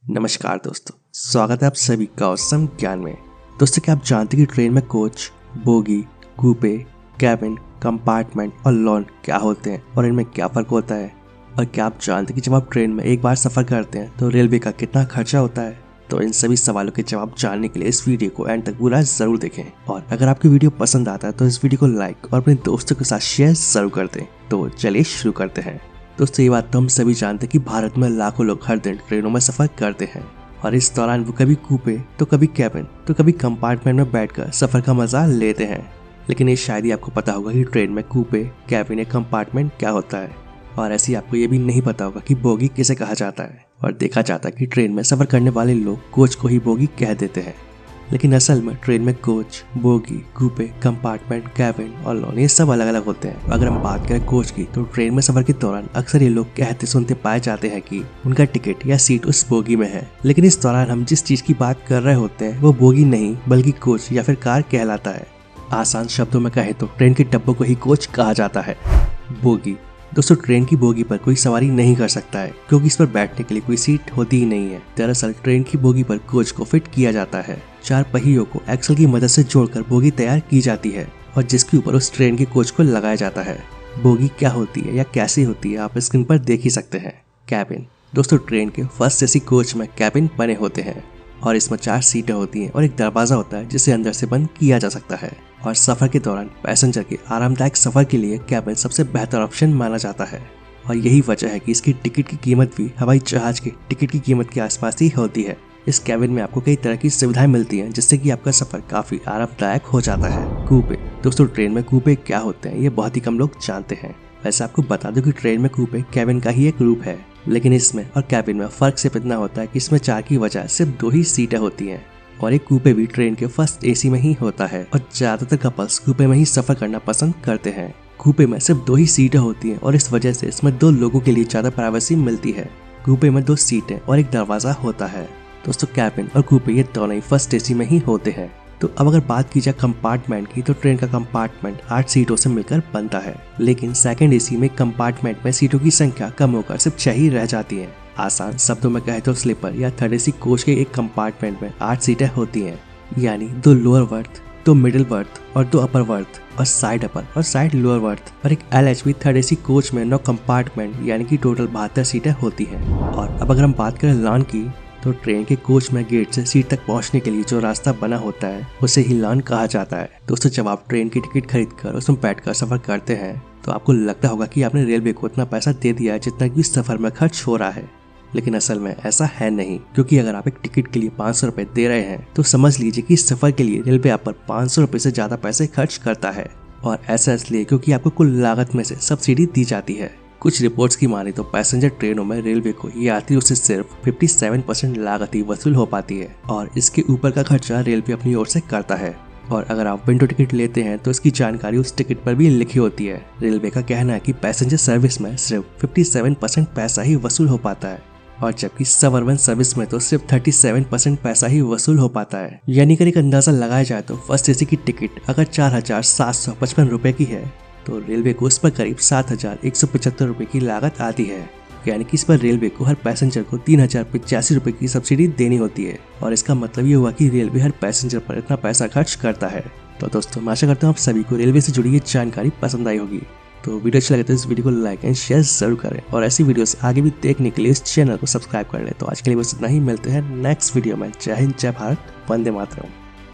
नमस्कार दोस्तों, स्वागत है आप सभी का औसम ज्ञान में। दोस्तों, क्या आप जानते हैं कि ट्रेन में कोच, बोगी, कूपे, कैबिन, कंपार्टमेंट और लॉन क्या होते हैं और इनमें क्या फ़र्क होता है? और क्या आप जानते हैं कि जब आप ट्रेन में एक बार सफ़र करते हैं तो रेलवे का कितना खर्चा होता है? तो इन सभी सवालों के जवाब जानने के लिए इस वीडियो को एंड तक पूरा ज़रूर देखें। और अगर आपकी वीडियो पसंद आता है तो इस वीडियो को लाइक और अपने दोस्तों के साथ शेयर ज़रूर कर दें। तो चलिए शुरू करते हैं। दोस्तों, ये बात तो हम सभी जानते हैं कि भारत में लाखों लोग हर दिन ट्रेनों में सफ़र करते हैं और इस दौरान वो कभी कूपे तो कभी कैबिन तो कभी कंपार्टमेंट में बैठकर सफ़र का मज़ा लेते हैं। लेकिन ये शायद ही आपको पता होगा कि ट्रेन में कूपे, कैबिन या कंपार्टमेंट क्या होता है। और ऐसे ही आपको ये भी नहीं पता होगा कि बोगी किसे कहा जाता है। और देखा जाता है कि ट्रेन में सफ़र करने वाले लोग कोच को ही बोगी कह देते हैं, लेकिन असल में ट्रेन में कोच, बोगी, कूपे, कंपार्टमेंट, कैबिन और लॉन ये सब अलग अलग होते हैं। अगर हम बात करें कोच की, तो ट्रेन में सफर के दौरान अक्सर ये लोग कहते सुनते पाए जाते हैं कि उनका टिकट या सीट उस बोगी में है, लेकिन इस दौरान हम जिस चीज की बात कर रहे होते हैं वो बोगी नहीं बल्कि कोच या फिर कार कहलाता है। आसान शब्दों में कहें तो ट्रेन के डब्बों को ही कोच कहा जाता है। बोगी दोस्तों, ट्रेन की बोगी पर कोई सवारी नहीं कर सकता है क्योंकि इस पर बैठने के लिए कोई सीट होती ही नहीं है। दरअसल ट्रेन की बोगी पर कोच को फिट किया जाता है। 4 पहियों को एक्सल की मदद से जोड़कर बोगी तैयार की जाती है और जिसके ऊपर उस ट्रेन के कोच को लगाया जाता है। बोगी क्या होती है या कैसी होती है आप स्क्रीन पर देख ही सकते हैं। कैबिन दोस्तों, ट्रेन के फर्स्ट एसी कोच में कैबिन बने होते हैं और इसमें 4 सीटें होती हैं और एक दरवाजा होता है जिसे अंदर से बंद किया जा सकता है। और सफर के दौरान पैसेंजर के आरामदायक सफर के लिए कैबिन सबसे बेहतर ऑप्शन माना जाता है। और यही वजह है कि इसकी टिकट की कीमत भी हवाई जहाज की टिकट की कीमत के आसपास ही होती है। इस कैबिन में आपको कई तरह की सुविधाएं मिलती हैं जिससे कि आपका सफर काफी आरामदायक हो जाता है। कूपे दोस्तों, ट्रेन में कूपे क्या होते हैं ये बहुत ही कम लोग जानते हैं। वैसे आपको बता दूं कि ट्रेन में कूपे कैबिन का ही एक रूप है, लेकिन इसमें और कैबिन में फर्क सिर्फ इतना होता है कि इसमें 4 की बजाय सिर्फ 2 ही सीटें होती हैं और एक कूपे भी ट्रेन के फर्स्ट एसी में ही होता है और ज्यादातर कपल्स कूपे में ही सफर करना पसंद करते हैं। कूपे में सिर्फ 2 ही सीटें होती हैं और इस वजह से इसमें 2 लोगों के लिए ज्यादा प्राइवेसी मिलती है। कूपे में 2 सीटें और एक दरवाजा होता है। दोस्तों, कैबिन और कूपे ये दोनों ही फर्स्ट एसी में ही होते हैं। तो अब अगर बात की जाए कंपार्टमेंट की, तो ट्रेन का कंपार्टमेंट 8 सीटों से मिलकर बनता है, लेकिन सेकंड एसी में कंपार्टमेंट में सीटों की संख्या कम होकर सिर्फ 6 ही रह जाती है। आसान शब्दों में कहे तो स्लीपर या थर्ड एसी कोच के एक कंपार्टमेंट में 8 सीटें होती हैं, यानी 2 लोअर बर्थ, 2 मिडिल बर्थ और 2 अपर बर्थ और साइड अपर और साइड लोअर बर्थ। और एक LHB थर्ड एसी कोच में 9 कंपार्टमेंट यानी कि टोटल 72 सीटें होती हैं। और अब अगर हम बात करें लॉन की, तो ट्रेन के कोच में गेट से सीट तक पहुंचने के लिए जो रास्ता बना होता है उसे ही लॉन कहा जाता है। दोस्तों, जब आप ट्रेन की टिकट खरीदकर उसमें बैठकर सफर करते हैं तो आपको लगता होगा कि आपने रेलवे को उतना पैसा दे दिया है जितना कि सफर में खर्च हो रहा है, लेकिन असल में ऐसा है नहीं। क्योंकि अगर आप एक टिकट के लिए 500 रुपए दे रहे हैं तो समझ लीजिए कि इस सफर के लिए रेलवे आप पर 500 रुपए से ज्यादा पैसे खर्च करता है। और ऐसा इसलिए क्योंकि आपको कुल लागत में से सब्सिडी दी जाती है। कुछ रिपोर्ट्स की माने तो पैसेंजर ट्रेनों में रेलवे को यात्रियों से सिर्फ 57% लागत ही वसूल हो पाती है और इसके ऊपर का खर्चा रेलवे अपनी ओर से करता है। और अगर आप विंडो टिकट लेते हैं तो इसकी जानकारी उस टिकट पर भी लिखी होती है। रेलवे का कहना है कि पैसेंजर सर्विस में सिर्फ 57% पैसा ही वसूल हो पाता है और जबकि सबअर्बन सर्विस में तो सिर्फ 37% पैसा ही वसूल हो पाता है। यानी कि एक अंदाजा लगाया जाए तो फर्स्ट एसी की टिकट अगर 4,755 रुपए की है तो रेलवे को उस पर करीब 7,175 रुपए की लागत आती है। यानी कि इस पर रेलवे को हर पैसेंजर को 3,085 रुपए की सब्सिडी देनी होती है। और इसका मतलब ये हुआ कि रेलवे हर पैसेंजर पर इतना पैसा खर्च करता है। तो दोस्तों, मैं आशा करता हूँ आप सभी को रेलवे से जुड़ी ये जानकारी पसंद आई होगी। तो वीडियो अच्छा लगे तो इस वीडियो को लाइक एंड शेयर जरूर करें और ऐसी वीडियोस आगे भी देखने के लिए इस चैनल को सब्सक्राइब कर लें। तो आज के लिए बस इतना ही, मिलते हैं नेक्स्ट वीडियो में। जय हिंद, जय भारत, वंदे मातरम।